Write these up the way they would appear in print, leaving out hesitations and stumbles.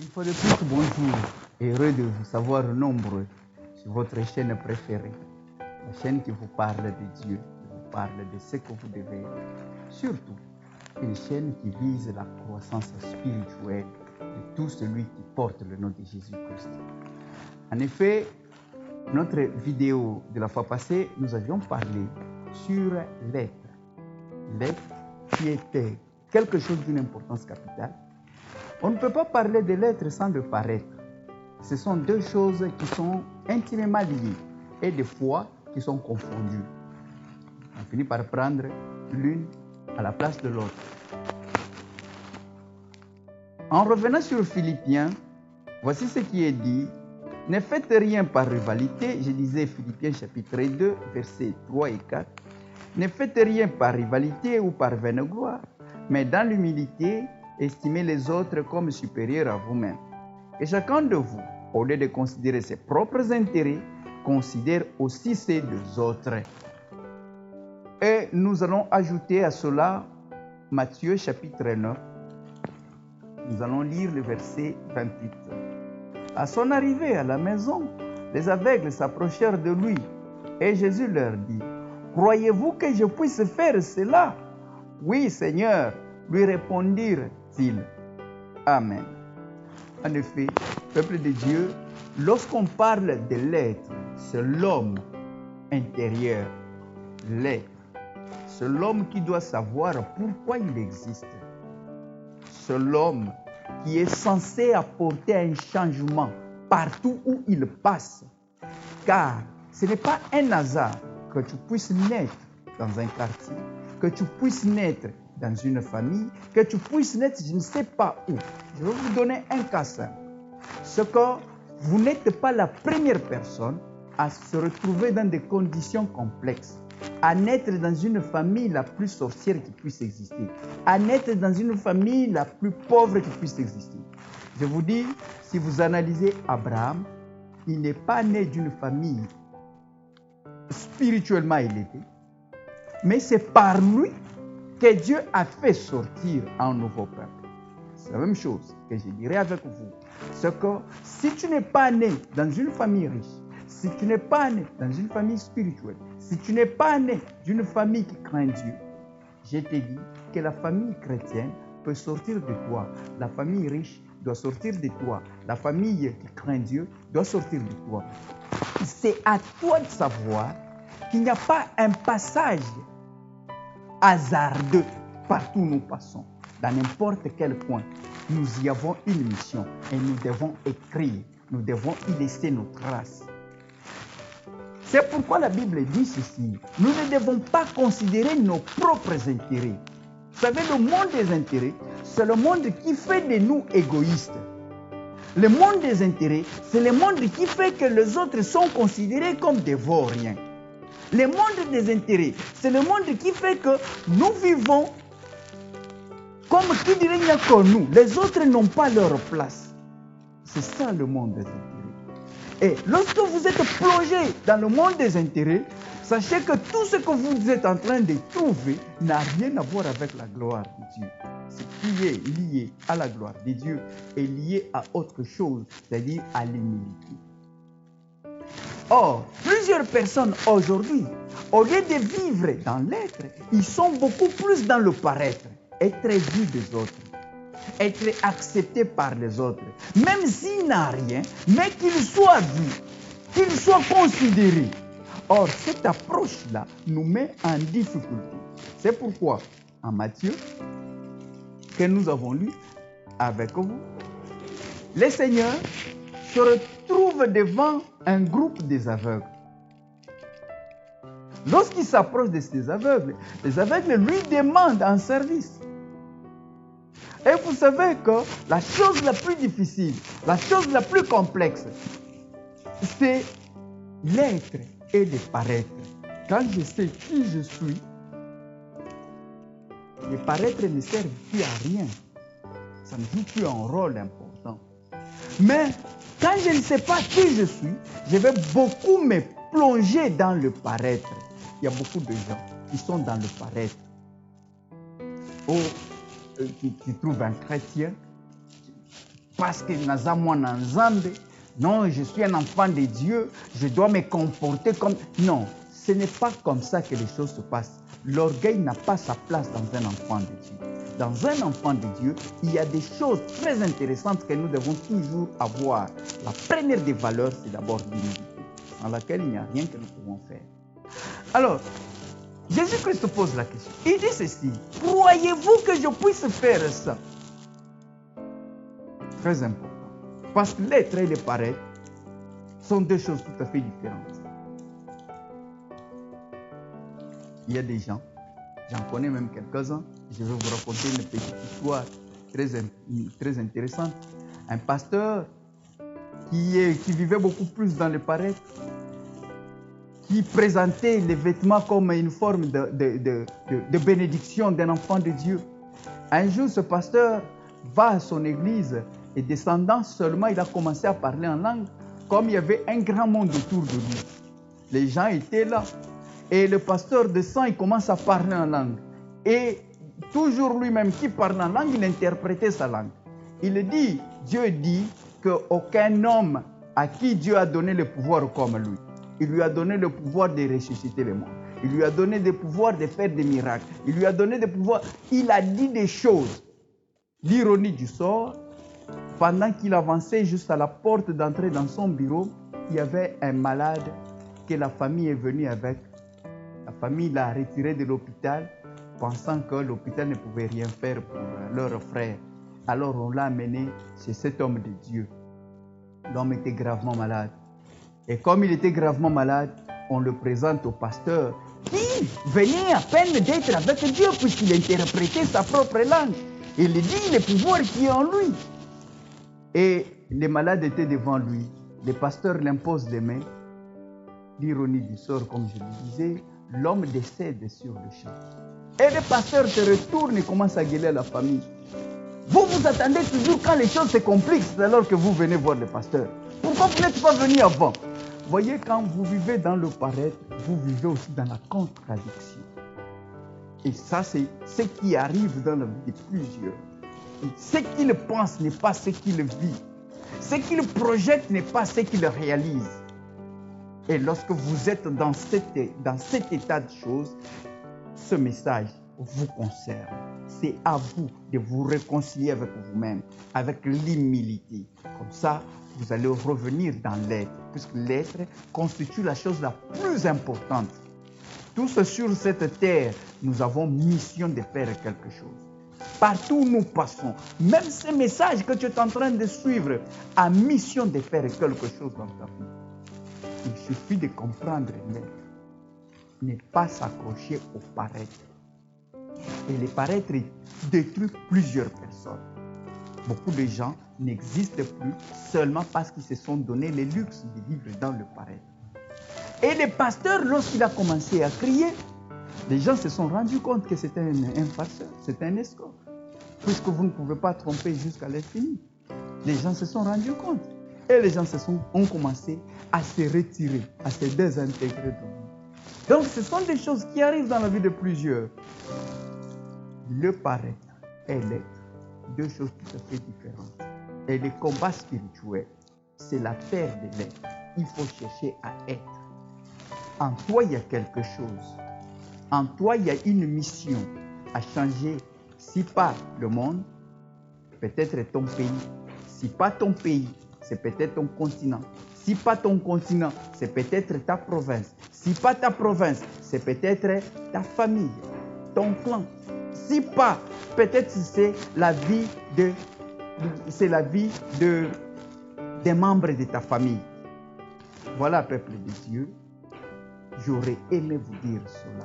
Une fois de plus, bonjour. Heureux de vous savoir nombreux sur votre chaîne préférée. La chaîne qui vous parle de Dieu, qui vous parle de ce que vous devez être. Surtout, une chaîne qui vise la croissance spirituelle de tout celui qui porte le nom de Jésus-Christ. En effet, notre vidéo de la fois passée, nous avions parlé sur l'être. L'être qui était quelque chose d'une importance capitale. On ne peut pas parler de l'être sans le paraître. Ce sont deux choses qui sont intimement liées et des fois qui sont confondues. On finit par prendre l'une à la place de l'autre. En revenant sur Philippiens, voici ce qui est dit. Ne faites rien par rivalité. Je disais Philippiens chapitre 2, versets 3 et 4. Ne faites rien par rivalité ou par vaine gloire, mais dans l'humilité, estimez les autres comme supérieurs à vous-même. Et chacun de vous, au lieu de considérer ses propres intérêts, considère aussi ceux des autres. Et nous allons ajouter à cela Matthieu chapitre 9. Nous allons lire le verset 28. À son arrivée à la maison, les aveugles s'approchèrent de lui et Jésus leur dit, « Croyez-vous que je puisse faire cela ?» « Oui, Seigneur, lui répondirent-ils. Amen. En effet, peuple de Dieu, lorsqu'on parle de l'être, c'est l'homme intérieur, l'être. C'est l'homme qui doit savoir pourquoi il existe. C'est l'homme qui est censé apporter un changement partout où il passe. Car ce n'est pas un hasard que tu puisses naître dans un quartier, que tu puisses naître dans une famille, que tu puisses naître je ne sais pas où. Je vais vous donner un cas simple. C'est que vous n'êtes pas la première personne à se retrouver dans des conditions complexes, à naître dans une famille la plus sorcière qui puisse exister, à naître dans une famille la plus pauvre qui puisse exister. Je vous dis, si vous analysez Abraham, il n'est pas né d'une famille spirituellement élevée, mais c'est par lui que Dieu a fait sortir un nouveau peuple. C'est la même chose que je dirais avec vous. C'est que si tu n'es pas né dans une famille riche, si tu n'es pas né dans une famille spirituelle, si tu n'es pas né d'une famille qui craint Dieu, je te dis que la famille chrétienne peut sortir de toi. La famille riche doit sortir de toi. La famille qui craint Dieu doit sortir de toi. C'est à toi de savoir qu'il n'y a pas un passage hasardeux partout où nous passons. Dans n'importe quel point, nous y avons une mission et nous devons écrire, nous devons y laisser nos traces. C'est pourquoi la Bible dit ceci. Nous ne devons pas considérer nos propres intérêts. Vous savez, le monde des intérêts, c'est le monde qui fait de nous égoïstes. Le monde des intérêts, c'est le monde qui fait que les autres sont considérés comme des vauriens. Le monde des intérêts, c'est le monde qui fait que nous vivons comme qui dirait il n'y a que nous. Les autres n'ont pas leur place. C'est ça le monde des intérêts. Et lorsque vous êtes plongé dans le monde des intérêts, sachez que tout ce que vous êtes en train de trouver n'a rien à voir avec la gloire de Dieu. Ce qui est lié à la gloire de Dieu est lié à autre chose, c'est-à-dire à l'humilité. Or, plusieurs personnes aujourd'hui, au lieu de vivre dans l'être, ils sont beaucoup plus dans le paraître, être vu des autres, être accepté par les autres, même s'il n'a rien, mais qu'il soit vu, qu'il soit considéré. Or, cette approche-là nous met en difficulté. C'est pourquoi, en Matthieu, que nous avons lu avec vous, le Seigneur se retrouve devant un groupe des aveugles. Lorsqu'il s'approche de ces aveugles, les aveugles lui demandent un service. Et vous savez que la chose la plus difficile, la chose la plus complexe, c'est l'être et le paraître. Quand je sais qui je suis, le paraître ne sert plus à rien. Ça ne joue plus un rôle important. Mais quand je ne sais pas qui je suis, je vais beaucoup me plonger dans le paraître. Il y a beaucoup de gens qui sont dans le paraître. Ou qui trouvent un chrétien parce que naza mwana nzambe, non, je suis un enfant de Dieu, je dois me comporter comme... Non, ce n'est pas comme ça que les choses se passent. L'orgueil n'a pas sa place dans un enfant de Dieu. Dans un enfant de Dieu, il y a des choses très intéressantes que nous devons toujours avoir. La première des valeurs, c'est d'abord l'humilité, dans laquelle il n'y a rien que nous pouvons faire. Alors, Jésus-Christ pose la question. Il dit ceci, croyez-vous que je puisse faire ça? Très important. Parce que l'être et le paraître sont deux choses tout à fait différentes. Il y a des gens, j'en connais même quelques-uns, je vais vous raconter une petite histoire très intéressante. Un pasteur qui vivait beaucoup plus dans le paraître, qui présentait les vêtements comme une forme de bénédiction d'un enfant de Dieu. Un jour, ce pasteur va à son église et descendant seulement, il a commencé à parler en langue, comme il y avait un grand monde autour de lui. Les gens étaient là. Et le pasteur descend, il commence à parler en langue. Et toujours lui-même qui parle en langue, il interprétait sa langue. Il dit, Dieu dit qu'aucun homme à qui Dieu a donné le pouvoir comme lui. Il lui a donné le pouvoir de ressusciter les morts. Il lui a donné le pouvoir de faire des miracles. Il lui a donné le pouvoir. Il a dit des choses. L'ironie du sort, pendant qu'il avançait jusqu'à la porte d'entrée dans son bureau, il y avait un malade que la famille est venue avec. La famille l'a retiré de l'hôpital, pensant que l'hôpital ne pouvait rien faire pour leur frère. Alors on l'a amené chez cet homme de Dieu. L'homme était gravement malade. Et comme il était gravement malade, on le présente au pasteur qui venait à peine d'être avec Dieu puisqu'il interprétait sa propre langue. Il dit le pouvoir qui est en lui. Et les malades étaient devant lui. Le pasteur l'impose les mains. L'ironie du sort, comme je le disais, l'homme décède sur le champ. Et le pasteur se retourne et commence à gueuler à la famille. Vous vous attendez toujours quand les choses se compliquent, c'est alors que vous venez voir le pasteur. Pourquoi vous n'êtes pas venu avant? Voyez, quand vous vivez dans le paraître, vous vivez aussi dans la contradiction. Et ça, c'est ce qui arrive dans la vie de plusieurs. Ce qu'il pense n'est pas ce qu'il vit. Ce qu'il projette n'est pas ce qu'il réalise. Et lorsque vous êtes dans cet état de choses, ce message vous concerne. C'est à vous de vous réconcilier avec vous-même, avec l'humilité. Comme ça, vous allez revenir dans l'être, puisque l'être constitue la chose la plus importante. Tous sur cette terre, nous avons mission de faire quelque chose. Partout où nous passons, même ce message que tu es en train de suivre a mission de faire quelque chose dans ta vie. Il suffit de comprendre l'être, ne pas s'accrocher au paraître. Et le paraître détruit plusieurs personnes. Beaucoup de gens n'existent plus seulement parce qu'ils se sont donné le luxe de vivre dans le paraître. Et le pasteur, lorsqu'il a commencé à crier, les gens se sont rendus compte que c'était un farceur, c'était un escroc. Puisque vous ne pouvez pas tromper jusqu'à l'infini. Les gens se sont rendus compte. Et les gens ont commencé à se retirer, à se désintégrer de vous. Donc ce sont des choses qui arrivent dans la vie de plusieurs. Le paraître et l'être, deux choses tout à fait différentes. Et le combat spirituel, c'est l'affaire de l'être. Il faut chercher à être. En toi, il y a quelque chose. En toi, il y a une mission à changer, si pas le monde, peut-être ton pays. Si pas ton pays, c'est peut-être ton continent. Si pas ton continent, c'est peut-être ta province. Si pas ta province, c'est peut-être ta famille, ton clan. Si pas, peut-être c'est la vie des membres de ta famille. Voilà, peuple de Dieu, j'aurais aimé vous dire cela.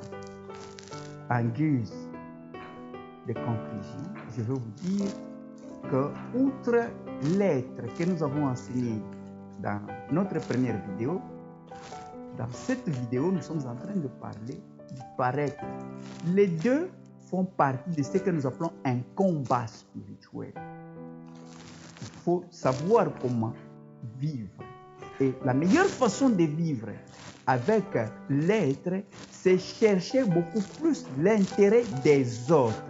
En guise de conclusion, je veux vous dire que, outre l'être que nous avons enseigné dans notre première vidéo, dans cette vidéo, nous sommes en train de parler du paraître. Les deux font partie de ce que nous appelons un combat spirituel. Il faut savoir comment vivre. Et la meilleure façon de vivre avec l'être, c'est chercher beaucoup plus l'intérêt des autres.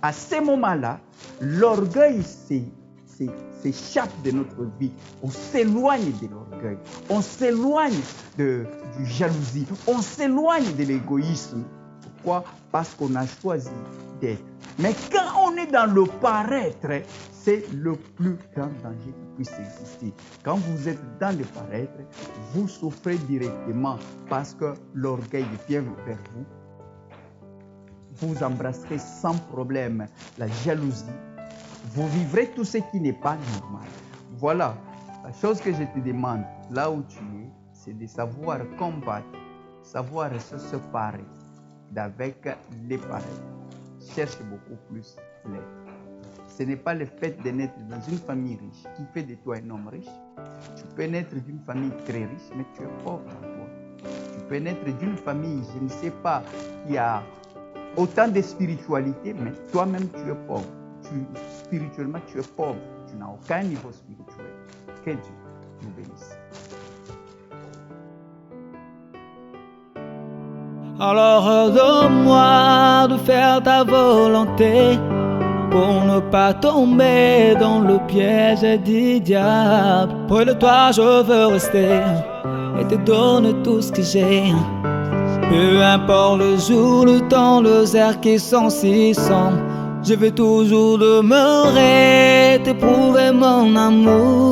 À ce moment-là, l'orgueil s'échappe de notre vie. On s'éloigne de l'orgueil, on s'éloigne du jalousie, on s'éloigne de l'égoïsme. Pourquoi? Parce qu'on a choisi d'être. Mais quand on est dans le paraître, c'est le plus grand danger qui puisse exister. Quand vous êtes dans le paraître, vous souffrez directement parce que l'orgueil vient vers vous. Vous embrasserez sans problème la jalousie. Vous vivrez tout ce qui n'est pas normal. Voilà, la chose que je te demande, là où tu es, c'est de savoir combattre, savoir se séparer d'avec les pareils. Cherche beaucoup plus l'aide. Ce n'est pas le fait de naître dans une famille riche qui fait de toi un homme riche. Tu peux naître d'une famille très riche, mais tu es pauvre en toi. Tu peux naître d'une famille, je ne sais pas, qui a autant de spiritualité, mais toi-même tu es pauvre. Spirituellement, tu es pauvre. Tu n'as aucun niveau spirituel. Que Dieu nous bénisse. Alors ordonne-moi de faire ta volonté pour ne pas tomber dans le piège du diable. Près de toi je veux rester et te donner tout ce que j'ai. Peu importe le jour, le temps, les airs qui sont si sombres, je vais toujours demeurer, t'éprouver mon amour.